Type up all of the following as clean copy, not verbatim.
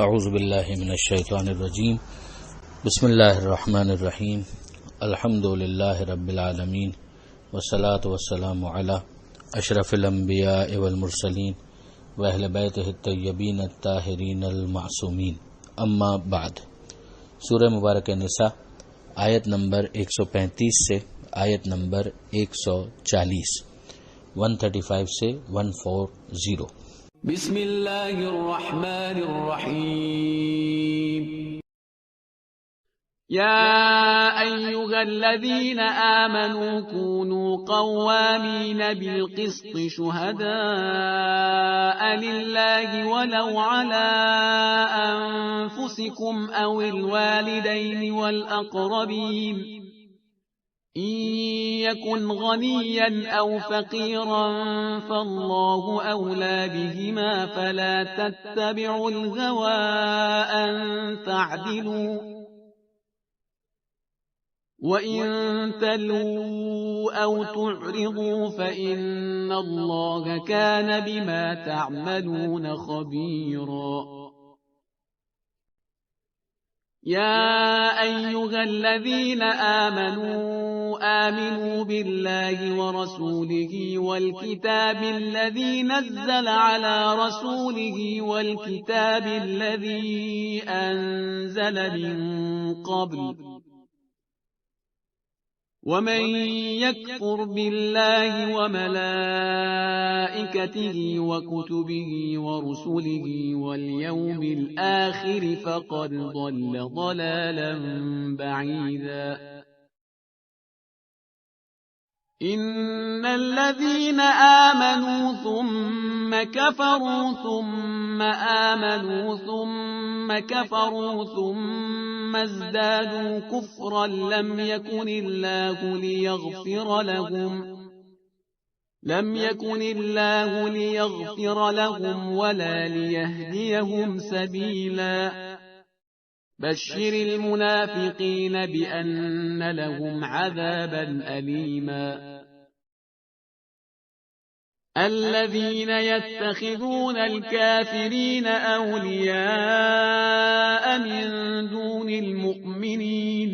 اعوذ باللہ من الشیطان الرجیم بسم اللہ الرحمن الرحیم الحمد للہ رب العالمین والصلاة والسلام علی اشرف الانبیاء والمرسلین واہل بیتہ الطیبین الطاہرین المعصومین اما بعد۔ سورہ مبارک نساء آیت نمبر 135 سے آیت نمبر 140 135 سے 140۔ بسم اللہ الرحمن الرحیم۔ یا ایہا الذین آمنوا كونوا قوامین بالقسط شہداء للہ ولو علی انفسکم او الوالدین والاقربین إن يكن غنيا أو فقيرا فالله أولى بهما فلا تتبعوا الهوى أن تعدلوا وإن تلووا أو تعرضوا فإن الله كان بما تعملون خبيرا۔ يا أيها الذين آمنوا بالله ورسوله والكتاب الذي نزل على رسوله والكتاب الذي أنزل من قبل ومن يكفر بالله وملائكته وكتبه ورسله واليوم الآخر فقد ضل ضلالا بعيدا۔ إن الذين آمنوا ثم كفروا ثم آمنوا ثم كفروا ثم ازدادوا كفرا لم يكن الله ليغفر لهم ولا ليهديهم سبيلا۔ بشر المنافقين بأن لهم عذابا أليما۔ الذين يتخذون الكافرين أولياء من دون المؤمنين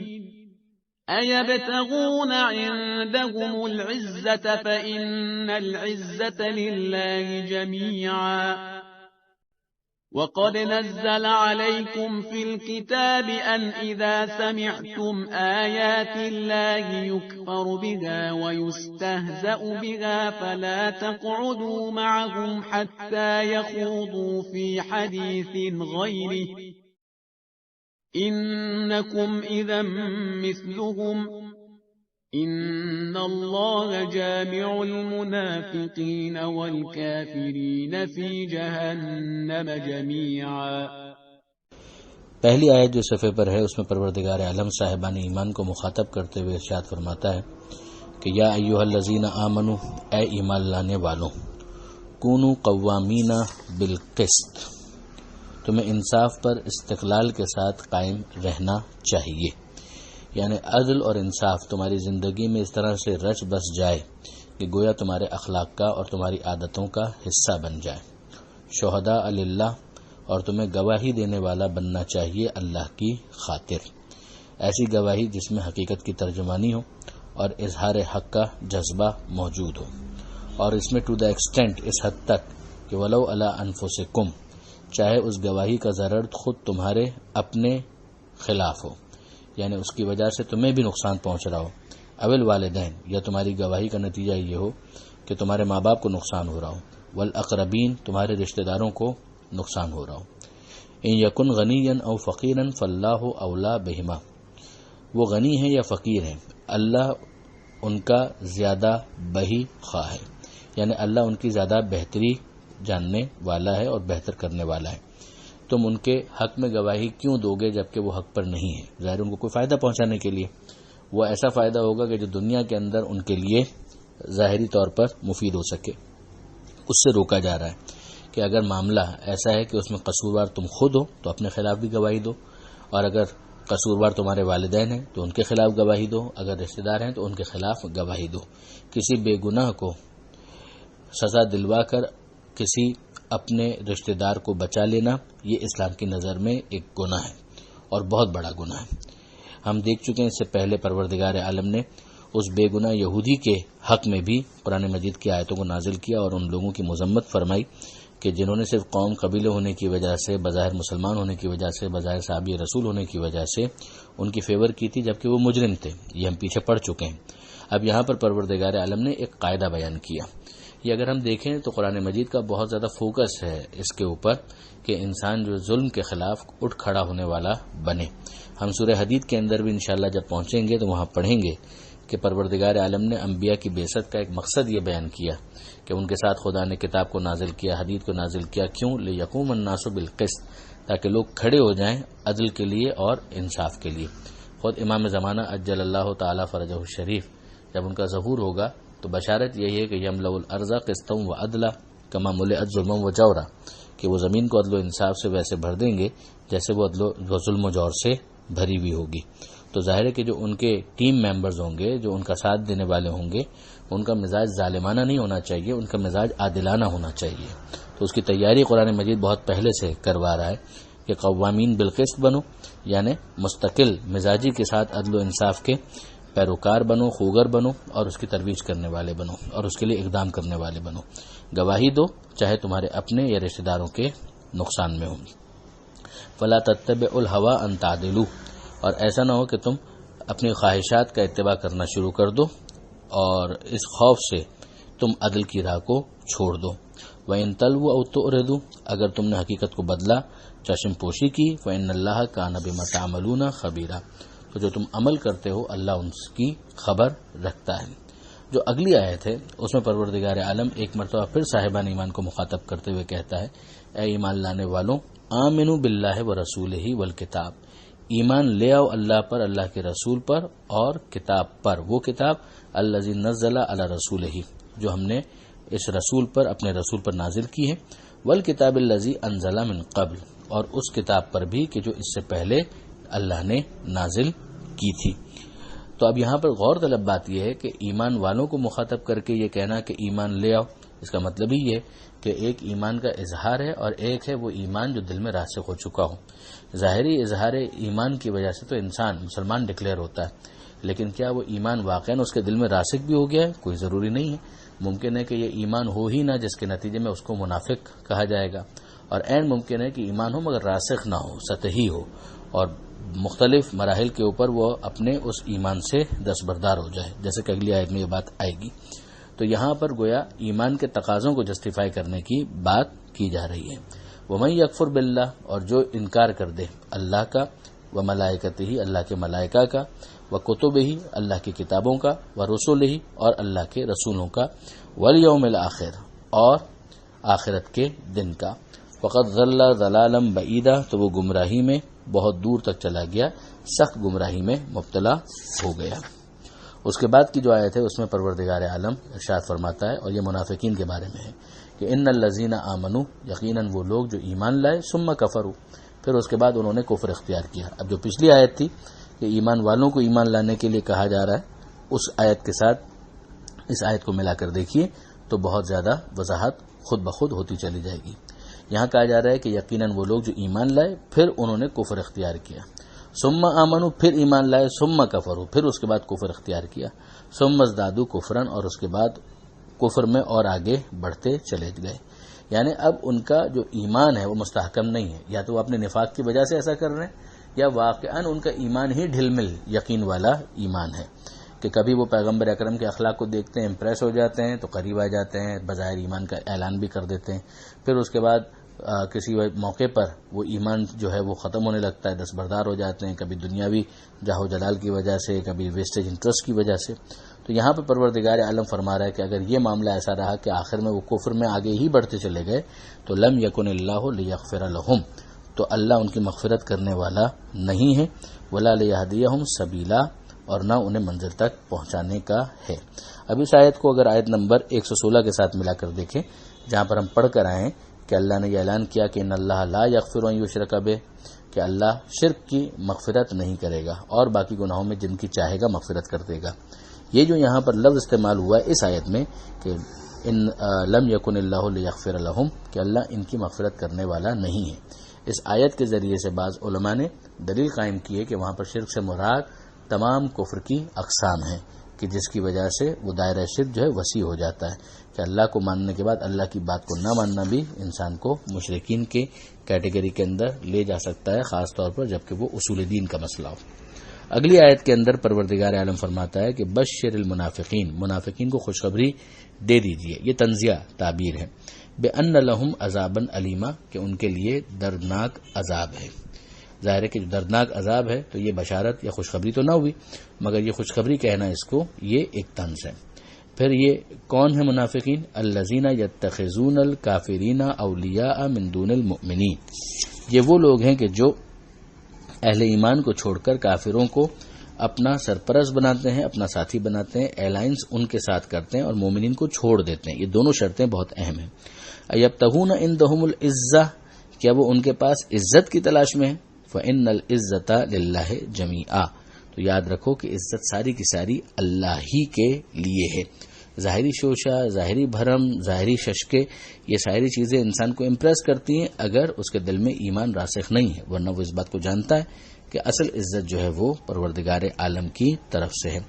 أيبتغون عندهم العزة فإن العزة لله جميعا۔ وقد نزل عليكم في الكتاب أن إذا سمعتم آيات الله يكفر بها ويستهزأ بها فلا تقعدوا معهم حتى يخوضوا في حديث غيره إنكم إذا مثلهم إن الله جامع المنافقين والكافرين في جهنم جميعا۔ پہلی آیت جو صفحے پر ہے اس میں پروردگار عالم صاحبان ایمان کو مخاطب کرتے ہوئے ارشاد فرماتا ہے کہ یا ایھا الذین آمنوا، اے ایمان لانے والوں، کونوا قوامین بالقسط، تمہیں انصاف پر استقلال کے ساتھ قائم رہنا چاہیے، یعنی عدل اور انصاف تمہاری زندگی میں اس طرح سے رچ بس جائے کہ گویا تمہارے اخلاق کا اور تمہاری عادتوں کا حصہ بن جائے۔ شہداء للہ، اور تمہیں گواہی دینے والا بننا چاہیے اللہ کی خاطر، ایسی گواہی جس میں حقیقت کی ترجمانی ہو اور اظہار حق کا جذبہ موجود ہو، اور اس میں ٹو دا ایکسٹینٹ، اس حد تک کہ ولو علی انفسکم، چاہے اس گواہی کا ضرر خود تمہارے اپنے خلاف ہو، یعنی اس کی وجہ سے تمہیں بھی نقصان پہنچ رہا ہو، اول والدین، یا تمہاری گواہی کا نتیجہ یہ ہو کہ تمہارے ماں باپ کو نقصان ہو رہا ہو، والاقربین، تمہارے رشتہ داروں کو نقصان ہو رہا ہو۔ ان یکن غنیا او فقیرا فاللہ اولی بہما، وہ غنی ہیں یا فقیر ہیں، اللہ ان کا زیادہ بہی خواہ ہے، یعنی اللہ ان کی زیادہ بہتری جاننے والا ہے اور بہتر کرنے والا ہے۔ تم ان کے حق میں گواہی کیوں دو گے جبکہ وہ حق پر نہیں ہے؟ ظاہر ان کو کوئی فائدہ پہنچانے کے لیے، وہ ایسا فائدہ ہوگا کہ جو دنیا کے اندر ان کے لیے ظاہری طور پر مفید ہو سکے، اس سے روکا جا رہا ہے کہ اگر معاملہ ایسا ہے کہ اس میں قصوروار تم خود ہو تو اپنے خلاف بھی گواہی دو، اور اگر قصوروار تمہارے والدین ہیں تو ان کے خلاف گواہی دو، اگر رشتہ دار ہیں تو ان کے خلاف گواہی دو۔ کسی بے گناہ کو سزا دلوا کر کسی اپنے رشتہ دار کو بچا لینا یہ اسلام کی نظر میں ایک گناہ ہے اور بہت بڑا گناہ ہے۔ ہم دیکھ چکے ہیں اس سے پہلے پروردگار عالم نے اس بے گناہ یہودی کے حق میں بھی قرآن مجید کی آیتوں کو نازل کیا اور ان لوگوں کی مذمت فرمائی کہ جنہوں نے صرف قوم قبیلے ہونے کی وجہ سے، بظاہر مسلمان ہونے کی وجہ سے، بظاہر صحابی رسول ہونے کی وجہ سے ان کی فیور کی تھی، جبکہ وہ مجرم تھے۔ یہ ہم پیچھے پڑ چکے ہیں۔ اب یہاں پر پروردگار عالم نے ایک قاعدہ بیان کیا۔ یہ اگر ہم دیکھیں تو قرآن مجید کا بہت زیادہ فوکس ہے اس کے اوپر کہ انسان جو ظلم کے خلاف اٹھ کھڑا ہونے والا بنے۔ ہم سورہ حدید کے اندر بھی انشاءاللہ جب پہنچیں گے تو وہاں پڑھیں گے کہ پروردگار عالم نے انبیاء کی بعثت کا ایک مقصد یہ بیان کیا کہ ان کے ساتھ خدا نے کتاب کو نازل کیا، حدید کو نازل کیا، کیوں؟ لیقوم الناس بالقسط، تاکہ لوگ کھڑے ہو جائیں عدل کے لیے اور انصاف کے لیے۔ خود امام زمانہ عجل اللہ تعالی فرجہ الشریف جب ان کا ظہور ہوگا تو بشارت یہی ہے کہ یملأ الارض قسطا وعدلا کما ملئت ظلما وجورا، کہ وہ زمین کو عدل و انصاف سے ویسے بھر دیں گے جیسے وہ عدل و ظلم و جور سے بھری ہوئی ہوگی۔ تو ظاہر ہے کہ جو ان کے ٹیم ممبرز ہوں گے، جو ان کا ساتھ دینے والے ہوں گے، ان کا مزاج ظالمانہ نہیں ہونا چاہیے، ان کا مزاج عادلانہ ہونا چاہیے۔ تو اس کی تیاری قرآن مجید بہت پہلے سے کروا رہا ہے کہ قوامین بالقسط بنو، یعنی مستقل مزاجی کے ساتھ عدل و انصاف کے پیروکار بنو، خوگر بنو اور اس کی ترویج کرنے والے بنو اور اس کے لیے اقدام کرنے والے بنو۔ گواہی دو چاہے تمہارے اپنے یا رشتہ داروں کے نقصان میں ہوں۔ فلا تتبعوا الهوى ان تعدلوا، اور ایسا نہ ہو کہ تم اپنی خواہشات کا اتباع کرنا شروع کر دو اور اس خوف سے تم عدل کی راہ کو چھوڑ دو۔ وَإِن تَلْوُوا أَوْ تُعْرِضُوا، اگر تم نے حقیقت کو بدلا، چشم پوشی کی، فَإِنَّ اللَّهَ كَانَ بِمَا تَعْمَلُونَ خَبِيرًا، تو جو تم عمل کرتے ہو اللہ ان کی خبر رکھتا ہے۔ جو اگلی آیت ہے اس میں پروردگار عالم ایک مرتبہ پھر صاحبان ایمان کو مخاطب کرتے ہوئے کہتا ہے، اے ایمان لانے والوں، آمنوا باللہ ورسولہ والکتاب، ایمان لے آؤ اللہ پر، اللہ کے رسول پر اور کتاب پر، وہ کتاب الذی نزل علی رسولہ، جو ہم نے اس رسول پر، اپنے رسول پر نازل کی ہے، والکتاب الذی انزل من قبل، اور اس کتاب پر بھی کہ جو اس سے پہلے اللہ نے نازل کی تھی۔ تو اب یہاں پر غور طلب بات یہ ہے کہ ایمان والوں کو مخاطب کر کے یہ کہنا کہ ایمان لے آؤ، اس کا مطلب ہی یہ کہ ایک ایمان کا اظہار ہے اور ایک ہے وہ ایمان جو دل میں راسخ ہو چکا ہو۔ ظاہری اظہار ایمان کی وجہ سے تو انسان مسلمان ڈکلیئر ہوتا ہے، لیکن کیا وہ ایمان واقعاً اس کے دل میں راسخ بھی ہو گیا ہے؟ کوئی ضروری نہیں ہے۔ ممکن ہے کہ یہ ایمان ہو ہی نہ، جس کے نتیجے میں اس کو منافق کہا جائے گا، اور عین ممکن ہے کہ ایمان ہو مگر راسخ نہ ہو، سطحی ہو، اور مختلف مراحل کے اوپر وہ اپنے اس ایمان سے دستبردار ہو جائے، جیسے کہ اگلی آیت میں یہ بات آئے گی۔ تو یہاں پر گویا ایمان کے تقاضوں کو جسٹیفائی کرنے کی بات کی جا رہی ہے۔ وَمَن يَكْفُرْ بِاللَّهِ، اور جو انکار کر دے اللہ کا، وَمَلَائِكَتِهِ، اللہ کے ملائکہ کا، وَكُتُبِهِ، اللہ کی کتابوں کا، وَرُسُلِهِ، اور اللہ کے رسولوں کا، وَالْيَوْمِ الْآخِرِ، اور آخرت کے دن کا، فَقَدْ ضَلَّ ضَلَالًا بَعِيدًا، تو وہ گمراہی میں بہت دور تک چلا گیا، سخت گمراہی میں مبتلا ہو گیا۔ اس کے بعد کی جو آیت ہے اس میں پروردگار عالم ارشاد فرماتا ہے، اور یہ منافقین کے بارے میں ہے کہ ان الذین آمنوا، یقیناً وہ لوگ جو ایمان لائے، ثم کفروا، پھر اس کے بعد انہوں نے کفر اختیار کیا۔ اب جو پچھلی آیت تھی کہ ایمان والوں کو ایمان لانے کے لیے کہا جا رہا ہے، اس آیت کے ساتھ اس آیت کو ملا کر دیکھیے تو بہت زیادہ وضاحت خود بخود ہوتی چلی جائے گی۔ یہاں کہا جا رہا ہے کہ یقیناً وہ لوگ جو ایمان لائے پھر انہوں نے کفر اختیار کیا، ثم آمنوا، پھر ایمان لائے، ثم کفروا، پھر اس کے بعد کفر اختیار کیا، ثم ازدادوا کفرا، اور اس کے بعد کفر میں اور آگے بڑھتے چلے گئے۔ یعنی اب ان کا جو ایمان ہے وہ مستحکم نہیں ہے، یا تو وہ اپنے نفاق کی وجہ سے ایسا کر رہے ہیں، یا واقعاً ان کا ایمان ہی ڈھل مل یقین والا ایمان ہے کہ کبھی وہ پیغمبر اکرم کے اخلاق کو دیکھتے ہیں، امپریس ہو جاتے ہیں تو قریب آ جاتے ہیں، بظاہر ایمان کا اعلان بھی کر دیتے ہیں، پھر اس کے بعد کسی موقع پر وہ ایمان جو ہے وہ ختم ہونے لگتا ہے، دستبردار ہو جاتے ہیں، کبھی دنیاوی جاہ و جلال کی وجہ سے، کبھی ویسٹیج انٹرسٹ کی وجہ سے۔ تو یہاں پہ پروردگار عالم فرما رہا ہے کہ اگر یہ معاملہ ایسا رہا کہ آخر میں وہ کفر میں آگے ہی بڑھتے چلے گئے تو لم یکن اللہ لیغفر لہم، تو اللہ ان کی مغفرت کرنے والا نہیں ہے، ولا لیہدیہم سبیلا، اور نہ انہیں منزل تک پہنچانے کا ہے۔ اب اس آیت کو اگر آیت نمبر 116 کے ساتھ ملا کر دیکھیں، جہاں پر ہم پڑھ کر آئے ہیں کہ اللہ نے یہ اعلان کیا کہ ان اللہ لا یغفر ان یشرک بہ، کہ اللہ شرک کی مغفرت نہیں کرے گا اور باقی گناہوں میں جن کی چاہے گا مغفرت کر دے گا۔ یہ جو یہاں پر لفظ استعمال ہوا ہے اس آیت میں کہ ان لم یکن اللہ لیغفر لہم کہ اللہ ان کی مغفرت کرنے والا نہیں ہے۔ اس آیت کے ذریعے سے بعض علماء نے دلیل قائم کی ہے کہ وہاں پر شرک سے مراد تمام کفر کی اقسام ہیں کہ جس کی وجہ سے وہ دائرہ شرک جو ہے وسیع ہو جاتا ہے کہ اللہ کو ماننے کے بعد اللہ کی بات کو نہ ماننا بھی انسان کو مشرکین کے کیٹیگری کے اندر لے جا سکتا ہے، خاص طور پر جبکہ وہ اصول دین کا مسئلہ ہو۔ اگلی آیت کے اندر پروردگار عالم فرماتا ہے کہ بشر المنافقین، منافقین کو خوشخبری دے دیجئے، یہ تنزیہ تعبیر ہے، بأن لہم عذابا علیما کہ ان کے لیے دردناک عذاب ہے۔ ظاہر ہے کہ جو دردناک عذاب ہے تو یہ بشارت یا خوشخبری تو نہ ہوئی، مگر یہ خوشخبری کہنا اس کو یہ ایک طنز ہے۔ پھر یہ کون ہے منافقین؟ الذین یتخذون الکافرین اولیاء من دون المؤمنین، یہ وہ لوگ ہیں کہ جو اہل ایمان کو چھوڑ کر کافروں کو اپنا سرپرست بناتے ہیں، اپنا ساتھی بناتے ہیں، الائنس ان کے ساتھ کرتے ہیں اور مومنین کو چھوڑ دیتے ہیں۔ یہ دونوں شرطیں بہت اہم ہیں۔ ایبتغون عندهم العزہ، کیا وہ ان کے پاس عزت کی تلاش میں ہے؟ فإن العزت للہ جمیعا، تو یاد رکھو کہ عزت ساری کی ساری اللہ ہی کے لیے ہے۔ ظاہری شوشہ، ظاہری بھرم، ظاہری ششکے، یہ ساری چیزیں انسان کو امپریس کرتی ہیں اگر اس کے دل میں ایمان راسخ نہیں ہے، ورنہ وہ اس بات کو جانتا ہے کہ اصل عزت جو ہے وہ پروردگار عالم کی طرف سے ہے۔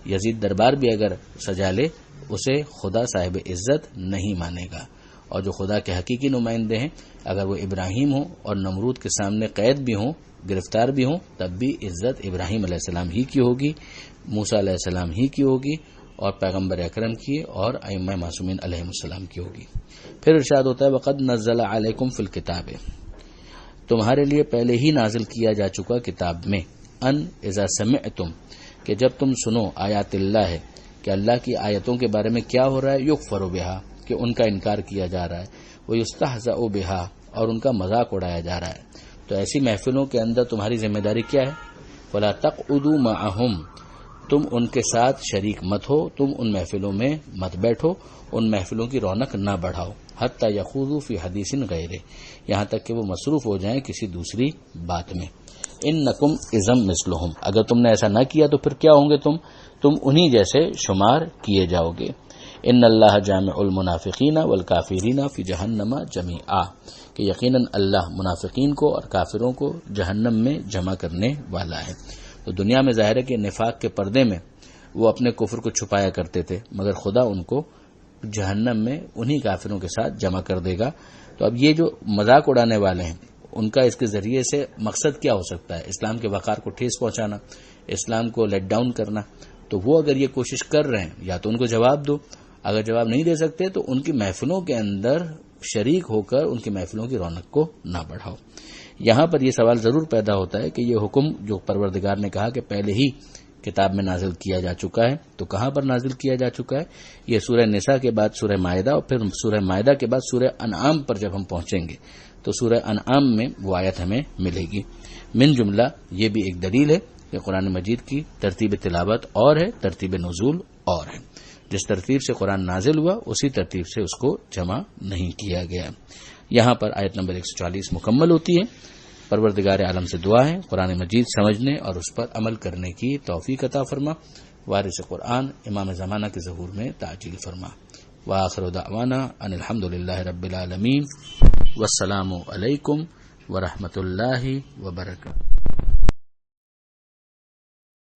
یزید دربار بھی اگر سجا لے اسے خدا صاحب عزت نہیں مانے گا، اور جو خدا کے حقیقی نمائندے ہیں اگر وہ ابراہیم ہوں اور نمرود کے سامنے قید بھی ہوں، گرفتار بھی ہوں، تب بھی عزت ابراہیم علیہ السلام ہی کی ہوگی، موسیٰ علیہ السلام ہی کی ہوگی، اور پیغمبر اکرم کی اور ائمہ معصومین علیہم السلام کی ہوگی۔ پھر ارشاد ہوتا ہے وقد نزل علیکم فی الکتاب، تمہارے لیے پہلے ہی نازل کیا جا چکا کتاب میں، ان اذا سمعتم کہ جب تم سنو آیات اللہ ہے کہ اللہ کی آیتوں کے بارے میں کیا ہو رہا ہے، یکفر بہا کہ ان کا انکار کیا جا رہا ہے، ویستہزأ بہا اور ان کا مذاق اڑایا جا رہا ہے، تو ایسی محفلوں کے اندر تمہاری ذمہ داری کیا ہے؟ فلا تقعدوا معهم، تم ان کے ساتھ شریک مت ہو، تم ان محفلوں میں مت بیٹھو، ان محفلوں کی رونق نہ بڑھاؤ، حتی یخوضوا فی حدیث غیرہ، یہاں تک کہ وہ مصروف ہو جائیں کسی دوسری بات میں۔ انکم اذا مثلہم، اگر تم نے ایسا نہ کیا تو پھر کیا ہوں گے تم انہی جیسے شمار کیے جاؤ گے۔ ان اللہ جامع المنافقین والکافرین فی جہنم جمیعا، کہ یقیناً اللہ منافقین کو اور کافروں کو جہنم میں جمع کرنے والا ہے۔ تو دنیا میں ظاہر ہے کہ نفاق کے پردے میں وہ اپنے کفر کو چھپایا کرتے تھے، مگر خدا ان کو جہنم میں انہی کافروں کے ساتھ جمع کر دے گا۔ تو اب یہ جو مذاق اڑانے والے ہیں ان کا اس کے ذریعے سے مقصد کیا ہو سکتا ہے؟ اسلام کے وقار کو ٹھیس پہنچانا، اسلام کو لیٹ ڈاؤن کرنا۔ تو وہ اگر یہ کوشش کر رہے ہیں یا تو ان کو جواب دو، اگر جواب نہیں دے سکتے تو ان کی محفلوں کے اندر شریک ہو کر ان کی محفلوں کی رونق کو نہ بڑھاؤ۔ یہاں پر یہ سوال ضرور پیدا ہوتا ہے کہ یہ حکم جو پروردگار نے کہا کہ پہلے ہی کتاب میں نازل کیا جا چکا ہے، تو کہاں پر نازل کیا جا چکا ہے؟ یہ سورہ نساء کے بعد سورہ مائدہ، اور پھر سورہ مائدہ کے بعد سورہ انعام پر جب ہم پہنچیں گے تو سورہ انعام میں وہ آیت ہمیں ملے گی۔ من جملہ یہ بھی ایک دلیل ہے کہ قرآن مجید کی ترتیب تلاوت اور ہے، ترتیب نزول اور ہے۔ جس ترتیب سے قرآن نازل ہوا اسی ترتیب سے اس کو جمع نہیں کیا گیا۔ یہاں پر آیت نمبر 140 مکمل ہوتی ہے۔ پروردگار عالم سے دعا ہے قرآن مجید سمجھنے اور اس پر عمل کرنے کی توفیق عطا فرما، وارث قرآن امام زمانہ کے ظہور میں تعجیل فرما۔ وآخر دعوانا ان الحمدللہ رب العالمین، والسلام علیکم ورحمۃ اللہ وبرکاتہ۔